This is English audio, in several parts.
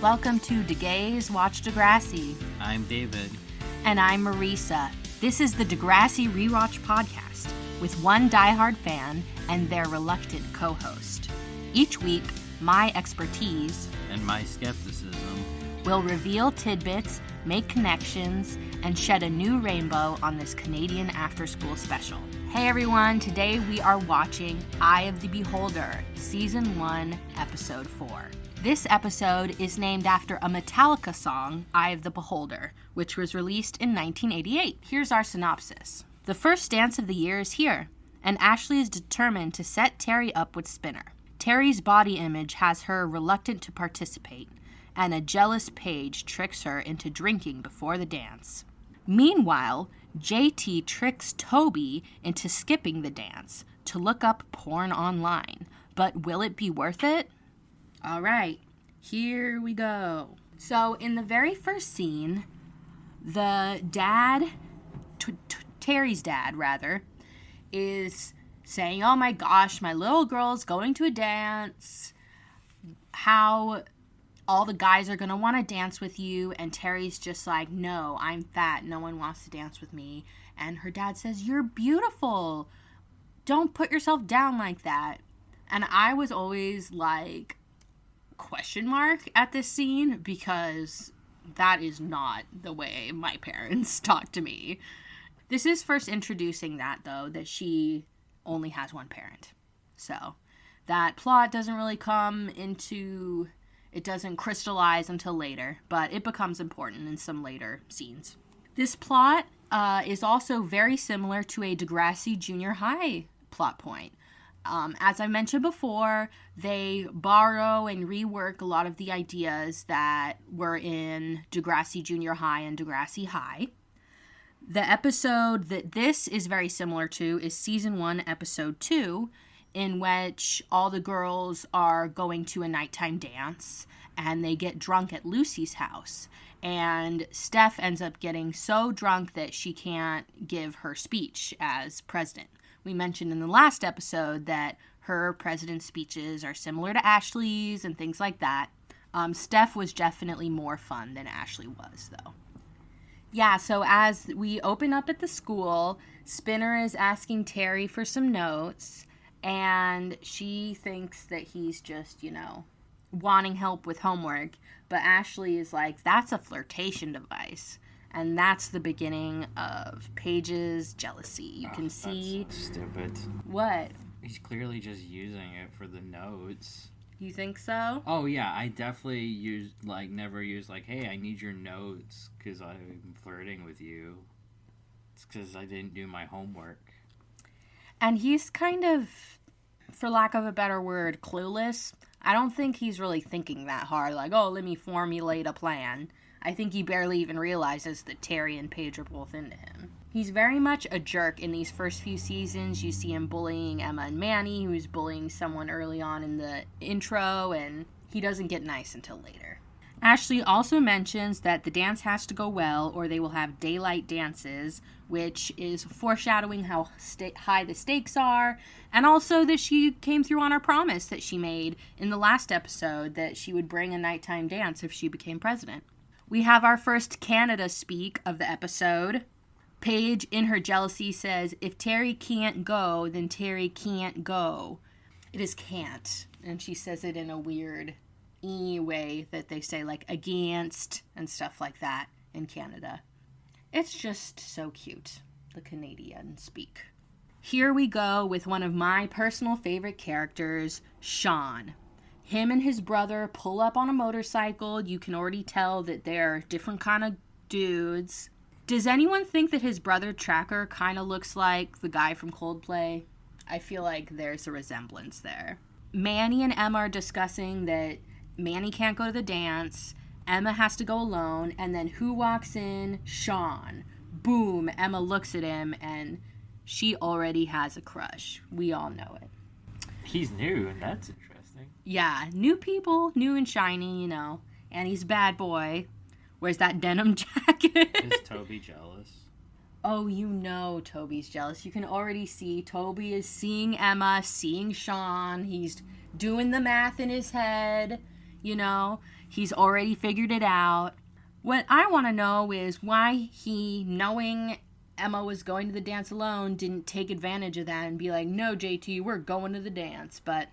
Welcome to DeGay's Watch Degrassi. I'm David. And I'm Marisa. This is the Degrassi Rewatch Podcast with one diehard fan and their reluctant co-host. Each week, my expertise and my skepticism will reveal tidbits, make connections, and shed a new rainbow on this Canadian after-school special. Hey everyone, today we are watching Eye of the Beholder, Season 1, Episode 4. This episode is named after a Metallica song, Eye of the Beholder, which was released in 1988. Here's our synopsis. The first dance of the year is here, and Ashley is determined to set Terri up with Spinner. Terri's body image has her reluctant to participate, and a jealous Paige tricks her into drinking before the dance. Meanwhile, JT tricks Toby into skipping the dance to look up porn online. But will it be worth it? All right, here we go. So in the very first scene, the dad, Terri's dad rather, is saying, oh my gosh, my little girl's going to a dance, how all the guys are going to want to dance with you, and Terri's just like, no, I'm fat, no one wants to dance with me. And her dad says, you're beautiful, don't put yourself down like that. And I was always like, question mark at this scene, because that is not the way my parents talk to me. This is first introducing that, though, that she only has one parent. So that plot doesn't really come into... It doesn't crystallize until later, but it becomes important in some later scenes. This plot is also very similar to a Degrassi Junior High plot point. As I mentioned before, they borrow and rework a lot of the ideas that were in Degrassi Junior High and Degrassi High. The episode that this is very similar to is Season 1, Episode 2, in which all the girls are going to a nighttime dance, and they get drunk at Lucy's house. And Steph ends up getting so drunk that she can't give her speech as president. We mentioned in the last episode that her president's speeches are similar to Ashley's and things like that. Steph was definitely more fun than Ashley was, though. Yeah, so as we open up at the school, Spinner is asking Terri for some notes, and she thinks that he's just, wanting help with homework. But Ashley is like, that's a flirtation device. And that's the beginning of Paige's jealousy. You can see... That's so stupid. What? He's clearly just using it for the notes. You think so? Oh, yeah. I definitely never use, hey, I need your notes because I'm flirting with you. It's because I didn't do my homework. And he's kind of, for lack of a better word, clueless. I don't think he's really thinking that hard, let me formulate a plan. I think he barely even realizes that Terri and Paige are both into him. He's very much a jerk in these first few seasons. You see him bullying Emma and Manny, who's bullying someone early on in the intro, and he doesn't get nice until later. Ashley also mentions that the dance has to go well or they will have daylight dances, which is foreshadowing how high the stakes are, and also that she came through on her promise that she made in the last episode that she would bring a nighttime dance if she became president. We have our first Canada speak of the episode. Paige, in her jealousy, says, if Terri can't go, then Terri can't go. It is can't. And she says it in a weird way that they say, against and stuff like that in Canada. It's just so cute, the Canadian speak. Here we go with one of my personal favorite characters, Sean. Him and his brother pull up on a motorcycle. You can already tell that they're different kind of dudes. Does anyone think that his brother Tracker kind of looks like the guy from Coldplay? I feel like there's a resemblance there. Manny and Emma are discussing that Manny can't go to the dance. Emma has to go alone. And then who walks in? Sean. Boom. Emma looks at him and she already has a crush. We all know it. He's new, and that's interesting. Yeah, new people, new and shiny, And he's a bad boy. Wears that denim jacket. Is Toby jealous? Oh, Toby's jealous. You can already see Toby is seeing Emma, seeing Sean. He's doing the math in his head. He's already figured it out. What I want to know is why he, knowing Emma was going to the dance alone, didn't take advantage of that and be like, no, JT, we're going to the dance. But,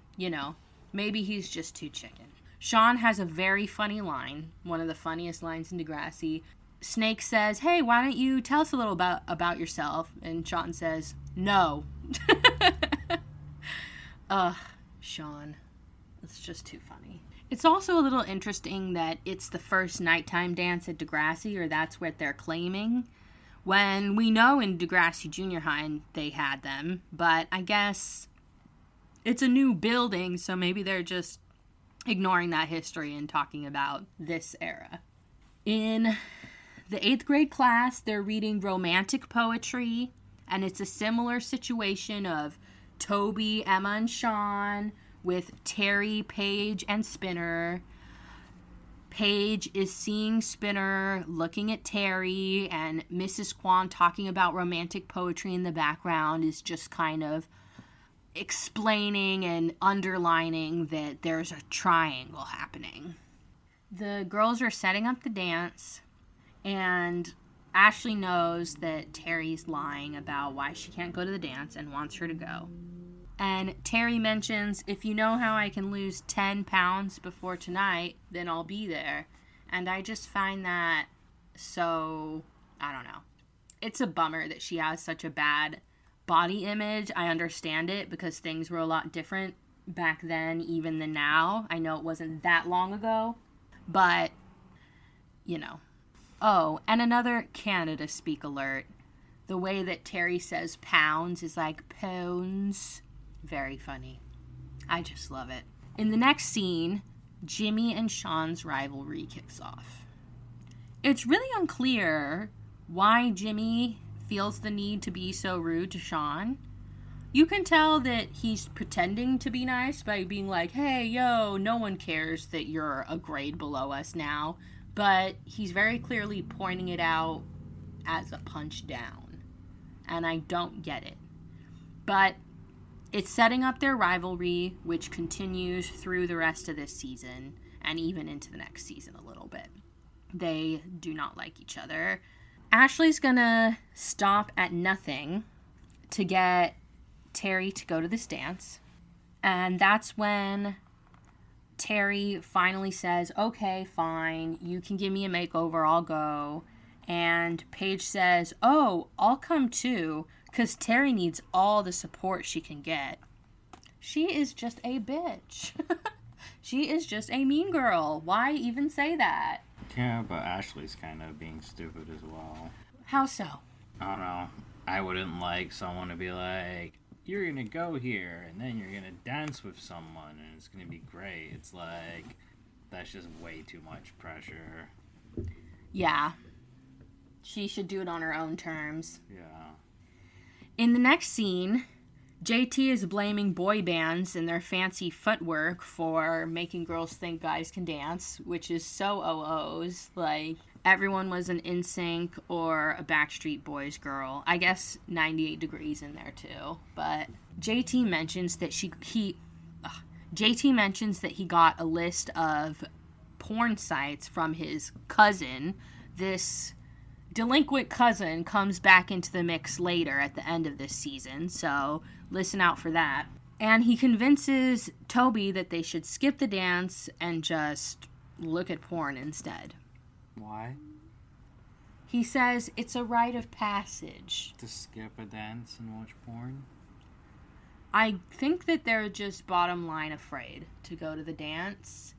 maybe he's just too chicken. Sean has a very funny line, one of the funniest lines in Degrassi. Snake says, hey, why don't you tell us a little about yourself? And Sean says, no. Sean. It's just too funny. It's also a little interesting that it's the first nighttime dance at Degrassi, or that's what they're claiming, when we know in Degrassi Junior High they had them. But I guess it's a new building, so maybe they're just ignoring that history and talking about this era. In the 8th grade class, they're reading romantic poetry, and it's a similar situation of Toby, Emma, and Sean with Terri, Paige, and Spinner. Paige is seeing Spinner looking at Terri, and Mrs. Kwan talking about romantic poetry in the background is just kind of explaining and underlining that there's a triangle happening. The girls are setting up the dance, and Ashley knows that Terry's lying about why she can't go to the dance and wants her to go. And Terri mentions, if you know how I can lose 10 pounds before tonight, then I'll be there. And I just find that so, I don't know. It's a bummer that she has such a bad body image. I understand it because things were a lot different back then even than now. I know it wasn't that long ago, but, Oh, and another Canada speak alert. The way that Terri says pounds is like pounds. Very funny. I just love it. In the next scene, Jimmy and Sean's rivalry kicks off. It's really unclear why Jimmy feels the need to be so rude to Sean. You can tell that he's pretending to be nice by being like, hey, yo, no one cares that you're a grade below us now. But he's very clearly pointing it out as a punch down. And I don't get it. But it's setting up their rivalry, which continues through the rest of this season and even into the next season a little bit. They do not like each other. Ashley's gonna stop at nothing to get Terri to go to this dance. And that's when Terri finally says, okay, fine, you can give me a makeover, I'll go. And Paige says, oh, I'll come too, because Terri needs all the support she can get. She is just a bitch. She is just a mean girl. Why even say that? Yeah, but Ashley's kind of being stupid as well. How so? I don't know. I wouldn't like someone to be like, you're going to go here, and then you're going to dance with someone, and it's going to be great. It's like, that's just way too much pressure. Yeah. She should do it on her own terms. Yeah. In the next scene, JT is blaming boy bands and their fancy footwork for making girls think guys can dance, which is so OOs. Like, everyone was an NSYNC or a Backstreet Boys girl. I guess 98 Degrees in there too. But JT mentions that he got a list of porn sites from his cousin. This delinquent cousin comes back into the mix later at the end of this season, so listen out for that. And he convinces Toby that they should skip the dance and just look at porn instead. Why? He says it's a rite of passage. To skip a dance and watch porn? I think that they're just bottom line afraid to go to the dance,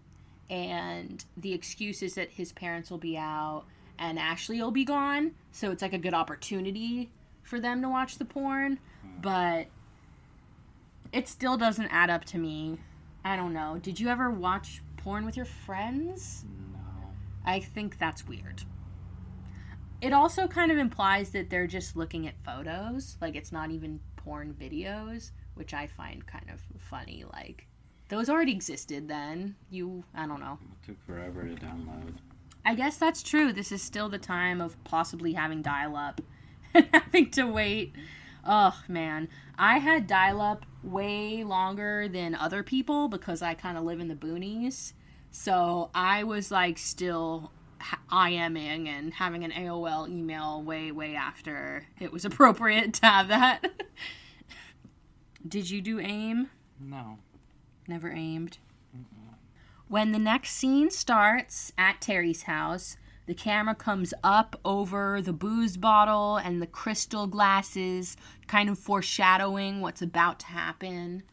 and the excuse is that his parents will be out and Ashley will be gone, so it's like a good opportunity for them to watch the porn, but it still doesn't add up to me. I don't know. Did you ever watch porn with your friends? No. I think that's weird. It also kind of implies that they're just looking at photos, like it's not even porn videos, which I find kind of funny. Like, those already existed then. I don't know. It took forever to download. I guess that's true. This is still the time of possibly having dial-up and having to wait. Oh, man. I had dial-up way longer than other people because I kind of live in the boonies. So I was like still IMing and having an AOL email way after it was appropriate to have that. Did you do AIM? No. Never aimed. Mm-mm. When the next scene starts at Terri's house, the camera comes up over the booze bottle and the crystal glasses, kind of foreshadowing what's about to happen.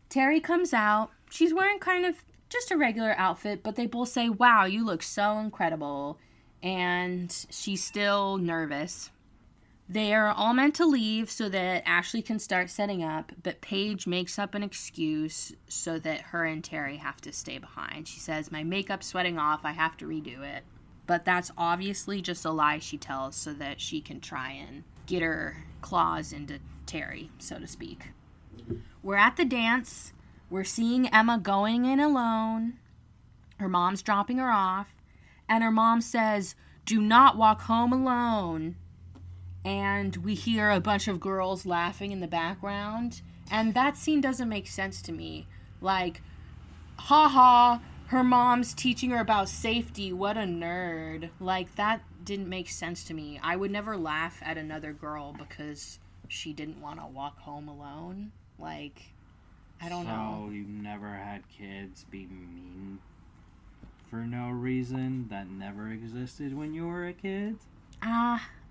Terri comes out. She's wearing kind of just a regular outfit, but they both say, "Wow, you look so incredible." And she's still nervous. They are all meant to leave so that Ashley can start setting up, but Paige makes up an excuse so that her and Terri have to stay behind. She says, "My makeup's sweating off, I have to redo it." But that's obviously just a lie she tells so that she can try and get her claws into Terri, so to speak. We're at the dance. We're seeing Emma going in alone. Her mom's dropping her off. And her mom says, "Do not walk home alone." And we hear a bunch of girls laughing in the background. And that scene doesn't make sense to me. Like, haha, her mom's teaching her about safety. What a nerd. Like, that didn't make sense to me. I would never laugh at another girl because she didn't want to walk home alone. Like, I don't know. So you've never had kids be mean for no reason that never existed when you were a kid?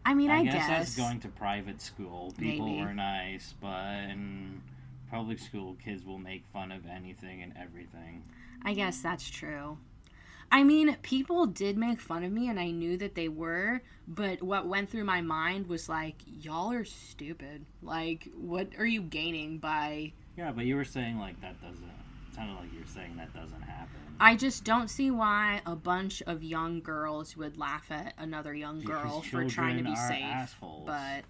I mean, I guess. That's going to private school. People Maybe. were nice, but in public school, kids will make fun of anything and everything. I guess that's true. I mean, people did make fun of me, and I knew that they were, but what went through my mind was like, y'all are stupid. Like, what are you gaining by... Yeah, but you were saying, like, that doesn't... It sounded like you were saying that doesn't happen. I just don't see why a bunch of young girls would laugh at another young girl for trying to be safe. Assholes. But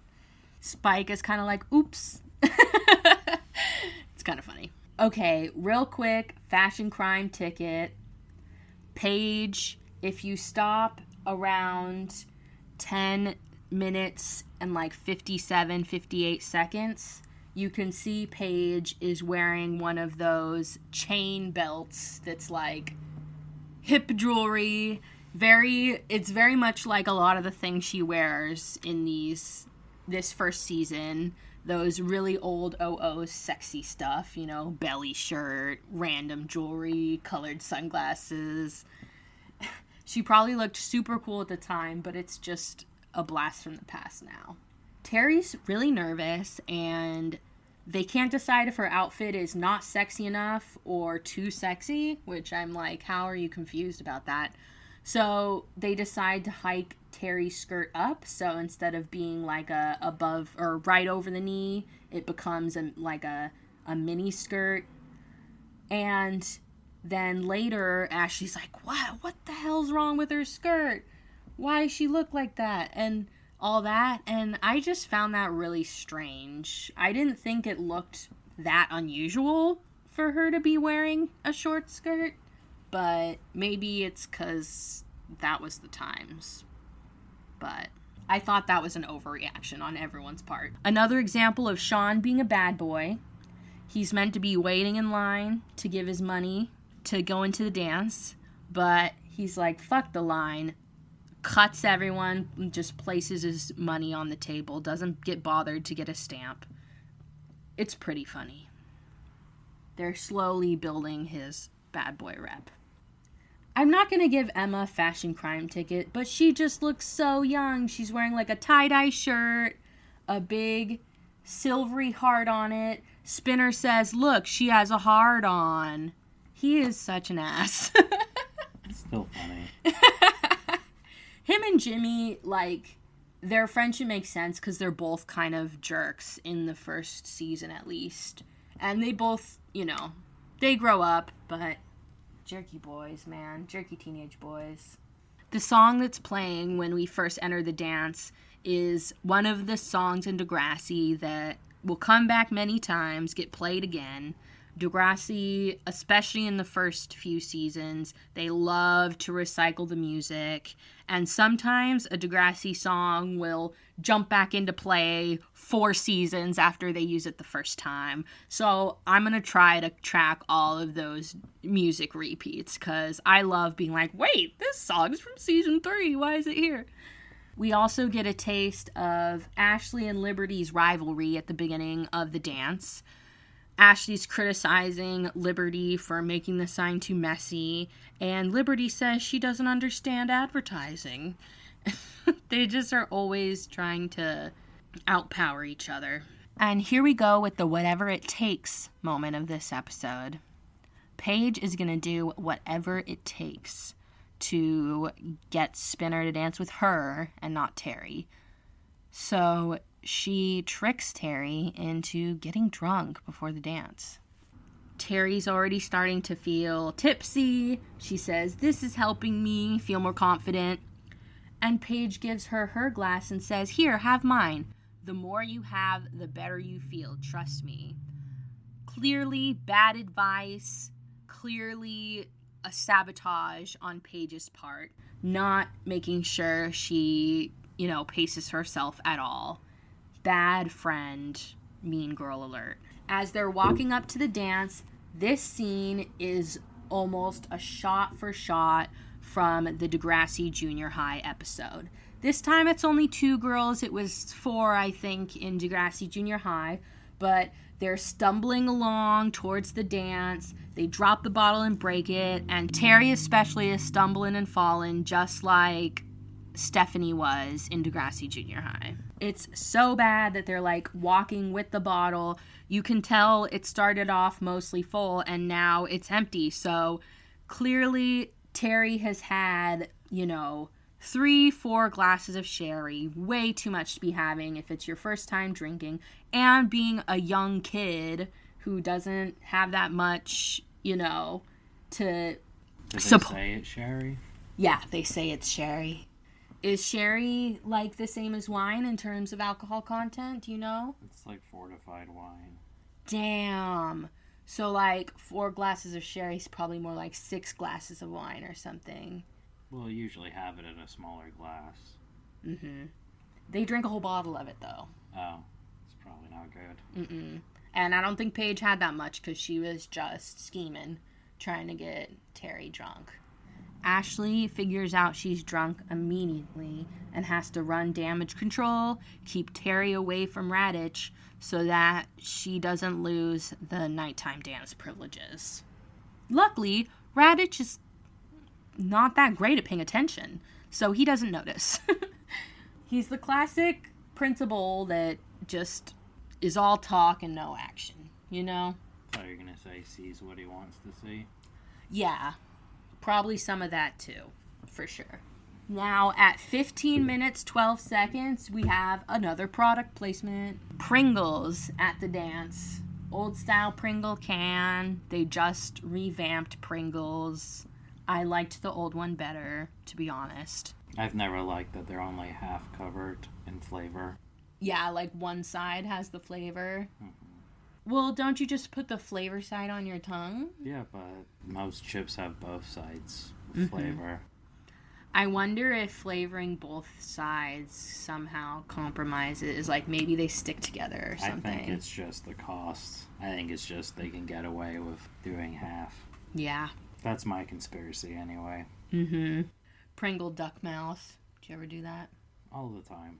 Spike is kind of like, oops. It's kind of funny. Okay, real quick, fashion crime ticket. Paige, if you stop around 10 minutes and like 57, 58 seconds... you can see Paige is wearing one of those chain belts that's like hip jewelry. It's very much like a lot of the things she wears in this first season. Those really old OOs sexy stuff, you know, belly shirt, random jewelry, colored sunglasses. She probably looked super cool at the time, but it's just a blast from the past now. Terri's really nervous, and they can't decide if her outfit is not sexy enough or too sexy, which I'm like, how are you confused about that? So they decide to hike Terri's skirt up, so instead of being like a above or right over the knee, it becomes like a mini skirt. And then later, Ashley's like, what the hell's wrong with her skirt? Why does she look like that? And all that, and I just found that really strange. I didn't think it looked that unusual for her to be wearing a short skirt, but maybe it's because that was the times. But I thought that was an overreaction on everyone's part. Another example of Sean being a bad boy. He's meant to be waiting in line to give his money to go into the dance, but he's like, fuck the line. Cuts everyone, just places his money on the table, doesn't get bothered to get a stamp. It's pretty funny. They're slowly building his bad boy rep. I'm not going to give Emma a fashion crime ticket, but she just looks so young. She's wearing like a tie-dye shirt, a big silvery heart on it. Spinner says, look, she has a heart on. He is such an ass. It's still funny. Him and Jimmy, like, their friendship makes sense because they're both kind of jerks in the first season at least. And they both, you know, they grow up, but jerky boys, man. Jerky teenage boys. The song that's playing when we first enter the dance is one of the songs in Degrassi that will come back many times, get played again. Degrassi, especially in the first few seasons, they love to recycle the music. And sometimes a Degrassi song will jump back into play 4 seasons after they use it the first time. So I'm going to try to track all of those music repeats because I love being like, wait, this song's from season 3. Why is it here? We also get a taste of Ashley and Liberty's rivalry at the beginning of the dance. Ashley's criticizing Liberty for making the sign too messy, and Liberty says she doesn't understand advertising. They just are always trying to outpower each other. And here we go with the whatever it takes moment of this episode. Paige is going to do whatever it takes to get Spinner to dance with her and not Terri. So she tricks Terri into getting drunk before the dance. Terry's already starting to feel tipsy. She says, "This is helping me feel more confident." And Paige gives her her glass and says, "Here, have mine. The more you have, the better you feel. Trust me." Clearly bad advice. Clearly a sabotage on Paige's part. Not making sure she, paces herself at all. Bad friend, mean girl alert. As they're walking up to the dance, this scene is almost a shot for shot from the Degrassi Junior High episode. This time it's only 2 girls. It was 4, I think, in Degrassi Junior High. But they're stumbling along towards the dance. They drop the bottle and break it. And Terri especially is stumbling and falling just like Stephanie was in Degrassi Junior High. It's so bad that they're like walking with the bottle. You can tell it started off mostly full and now it's empty. So clearly Terri has had, 3-4 glasses of sherry. Way too much to be having if it's your first time drinking. And being a young kid who doesn't have that much, to... Did they say it's sherry? Yeah, they say it's sherry. Is sherry like the same as wine in terms of alcohol content? Do you know? It's like fortified wine. Damn. So like 4 glasses of sherry is probably more like 6 glasses of wine or something. We'll usually have it in a smaller glass. Mm-hmm. They drink a whole bottle of it though. Oh, it's probably not good. Mm-mm. And I don't think Paige had that much because she was just scheming, trying to get Terri drunk. Ashley figures out she's drunk immediately and has to run damage control, keep Terri away from Raditch so that she doesn't lose the nighttime dance privileges. Luckily, Raditch is not that great at paying attention, so he doesn't notice. He's the classic principal that just is all talk and no action, I thought you were going to say sees what he wants to see. Yeah. Probably some of that too, for sure. Now, at 15 minutes, 12 seconds, we have another product placement. Pringles at the dance. Old style Pringle can. They just revamped Pringles. I liked the old one better, to be honest. I've never liked that they're only half covered in flavor. Yeah, like one side has the flavor. Mm-hmm. Well, don't you just put the flavor side on your tongue? Yeah, but most chips have both sides of flavor. I wonder if flavoring both sides somehow compromises, like maybe they stick together or something. I think it's just the cost. I think it's just they can get away with doing half. Yeah. That's my conspiracy anyway. Mm-hmm. Pringle duck mouth. Did you ever do that? All the time.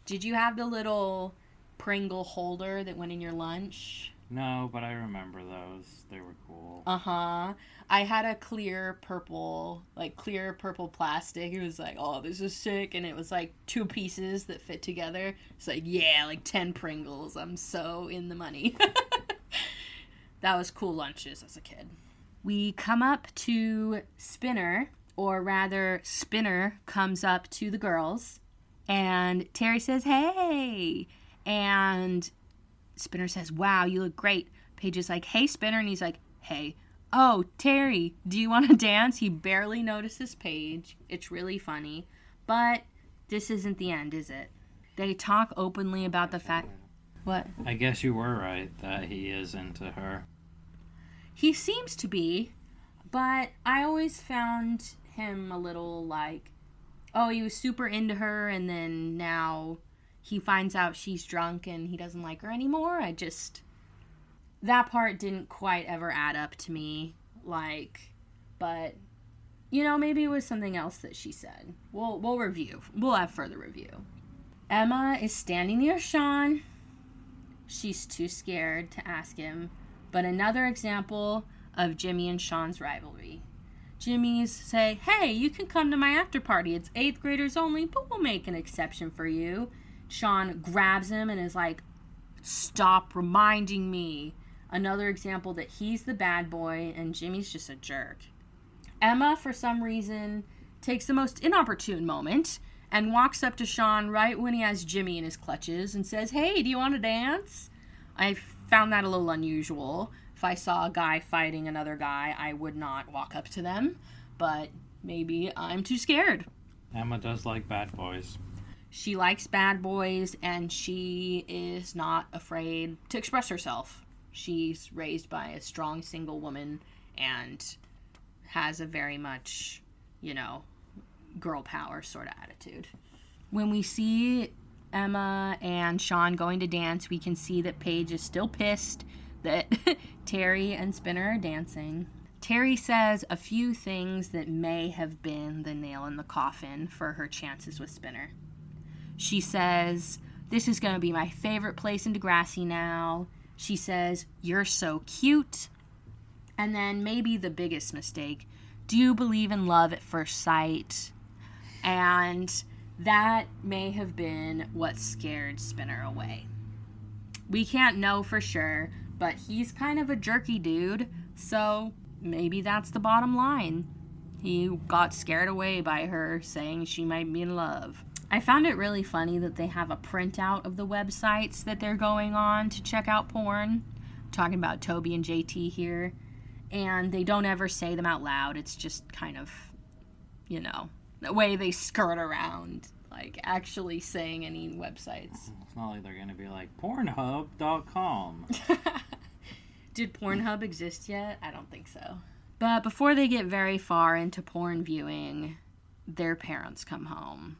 Did you have the little Pringle holder that went in your lunch? No, but I remember those. They were cool. Uh-huh. I had a clear purple plastic. It was like, oh, this is sick. And it was like 2 pieces that fit together. It's like, yeah, like 10 Pringles. I'm so in the money. That was cool lunches as a kid. We come up to Spinner, or rather, Spinner comes up to the girls. And Terri says, hey. And Spinner says, wow, you look great. Paige is like, hey, Spinner. And he's like, hey. Oh, Terri, do you want to dance? He barely notices Paige. It's really funny. But this isn't the end, is it? They talk openly about the fact... What? I guess you were right that he is into her. He seems to be, but I always found him a little like, oh, he was super into her, and then now he finds out she's drunk and he doesn't like her anymore. That part didn't quite ever add up to me. But, maybe it was something else that she said. We'll review. We'll have further review. Emma is standing near Sean. She's too scared to ask him. But another example of Jimmy and Sean's rivalry. Jimmy's say, hey, you can come to my after party. It's 8th graders only, but we'll make an exception for you. Sean grabs him and is like, stop reminding me. Another example that he's the bad boy and Jimmy's just a jerk. Emma, for some reason, takes the most inopportune moment and walks up to Sean right when he has Jimmy in his clutches and says, hey, do you want to dance? I found that a little unusual. If I saw a guy fighting another guy, I would not walk up to them, but maybe I'm too scared. Emma does like bad boys. She likes bad boys, and she is not afraid to express herself. She's raised by a strong single woman and has a very much, girl power sort of attitude. When we see Emma and Sean going to dance, we can see that Paige is still pissed that Terri and Spinner are dancing. Terri says a few things that may have been the nail in the coffin for her chances with Spinner. She says, this is going to be my favorite place in Degrassi now. She says, you're so cute. And then maybe the biggest mistake, do you believe in love at first sight? And that may have been what scared Spinner away. We can't know for sure, but he's kind of a jerky dude, so maybe that's the bottom line. He got scared away by her saying she might be in love. I found it really funny that they have a printout of the websites that they're going on to check out porn. I'm talking about Toby and JT here. And they don't ever say them out loud. It's just kind of, the way they skirt around, actually saying any websites. It's not like they're going to be like, Pornhub.com. Did Pornhub exist yet? I don't think so. But before they get very far into porn viewing, their parents come home.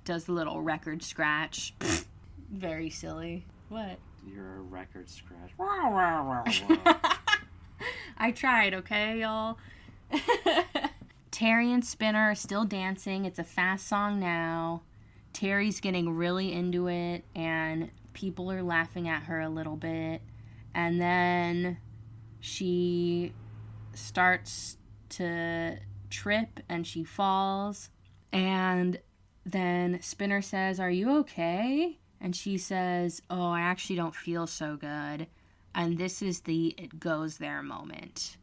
Does the little record scratch. Very silly. What? You're a record scratch. I tried, okay, y'all? Terri and Spinner are still dancing. It's a fast song now. Terry's getting really into it, and people are laughing at her a little bit. And then she starts to trip, and she falls. And then Spinner says, are you okay? And she says, oh, I actually don't feel so good. And this is the it goes there moment.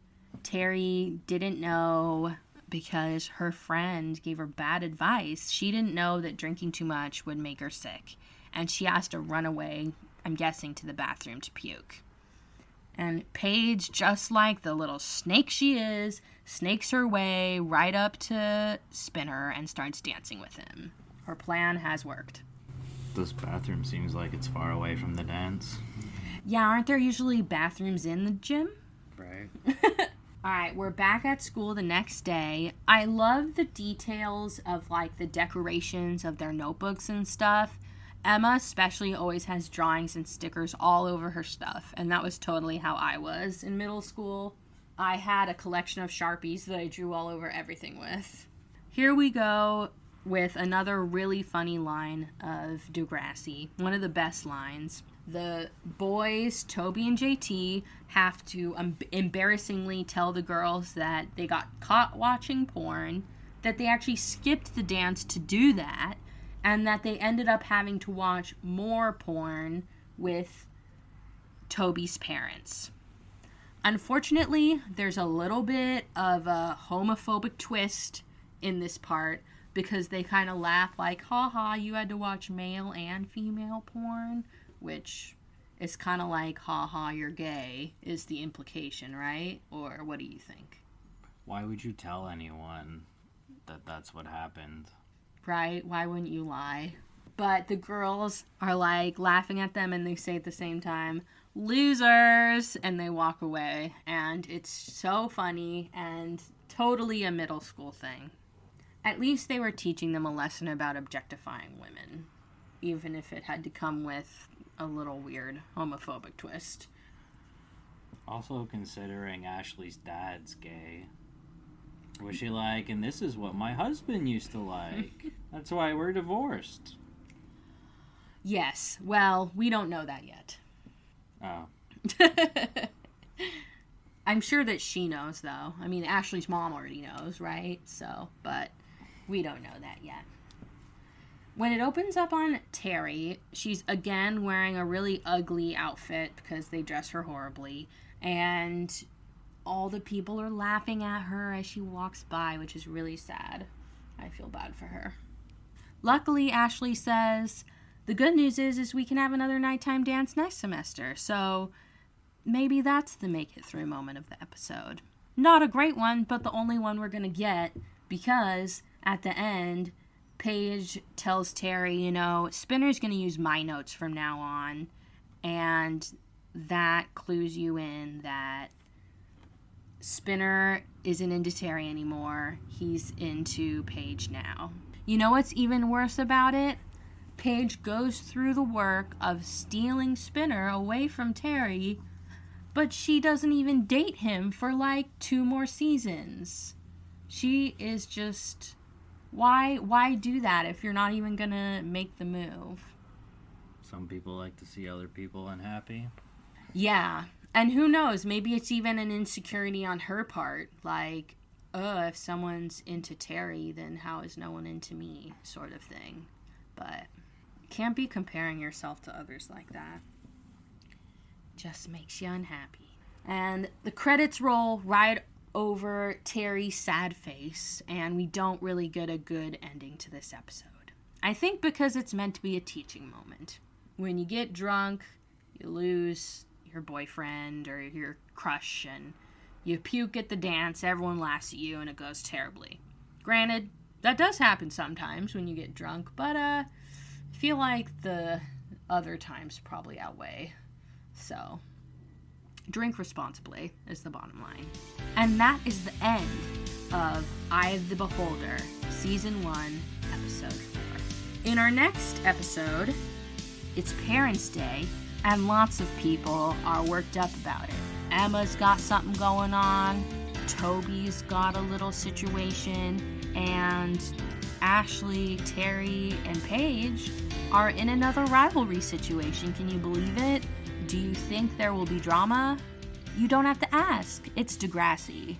Terri didn't know because her friend gave her bad advice. She didn't know that drinking too much would make her sick. And she has to run away, I'm guessing, to the bathroom to puke. And Paige, just like the little snake she is, snakes her way right up to Spinner and starts dancing with him. Her plan has worked. This bathroom seems like it's far away from the dance. Yeah, aren't there usually bathrooms in the gym? Right. Alright, we're back at school the next day. I love the details of, the decorations of their notebooks and stuff. Emma especially always has drawings and stickers all over her stuff, and that was totally how I was in middle school. I had a collection of Sharpies that I drew all over everything with. Here we go with another really funny line of Degrassi, one of the best lines. The boys, Toby and JT, have to embarrassingly tell the girls that they got caught watching porn, that they actually skipped the dance to do that, and that they ended up having to watch more porn with Toby's parents. Unfortunately, there's a little bit of a homophobic twist in this part because they kind of laugh like, haha, you had to watch male and female porn, which is kind of like, haha, you're gay, is the implication, right? Or what do you think? Why would you tell anyone that that's what happened? Right? Why wouldn't you lie? But the girls are like laughing at them and they say at the same time, losers, and they walk away. And it's so funny and totally a middle school thing. At least they were teaching them a lesson about objectifying women, even if it had to come with a little weird homophobic twist. Also, considering Ashley's dad's gay, was she like, and this is what my husband used to like. That's why we're divorced. Yes. Well, we don't know that yet. Oh. I'm sure that she knows, though. I mean, Ashley's mom already knows, right? So, but we don't know that yet. When it opens up on Terri, she's again wearing a really ugly outfit because they dress her horribly. And all the people are laughing at her as she walks by, which is really sad. I feel bad for her. Luckily, Ashley says, the good news is we can have another nighttime dance next semester. So maybe that's the make it through moment of the episode. Not a great one, but the only one we're going to get, because at the end, Paige tells Terri, Spinner's going to use my notes from now on. And that clues you in that Spinner isn't into Terri anymore. He's into Paige now. You know what's even worse about it? Paige goes through the work of stealing Spinner away from Terri, but she doesn't even date him for like 2 more seasons. She is just... Why do that if you're not even gonna make the move? Some people like to see other people unhappy. Yeah. And who knows, maybe it's even an insecurity on her part. Like, if someone's into Terri, then how is no one into me, sort of thing. But can't be comparing yourself to others like that. Just makes you unhappy. And the credits roll right over Terri's sad face, and we don't really get a good ending to this episode. I think because it's meant to be a teaching moment. When you get drunk, you lose your boyfriend or your crush, and you puke at the dance, everyone laughs at you, and it goes terribly. Granted, that does happen sometimes when you get drunk, but I feel like the other times probably outweigh. So, drink responsibly is the bottom line. And that is the end of Eye of the Beholder, Season 1, Episode 4. In our next episode, it's Parents' Day, and lots of people are worked up about it. Emma's got something going on, Toby's got a little situation, and Ashley, Terri, and Paige are in another rivalry situation. Can you believe it? Do you think there will be drama? You don't have to ask. It's Degrassi.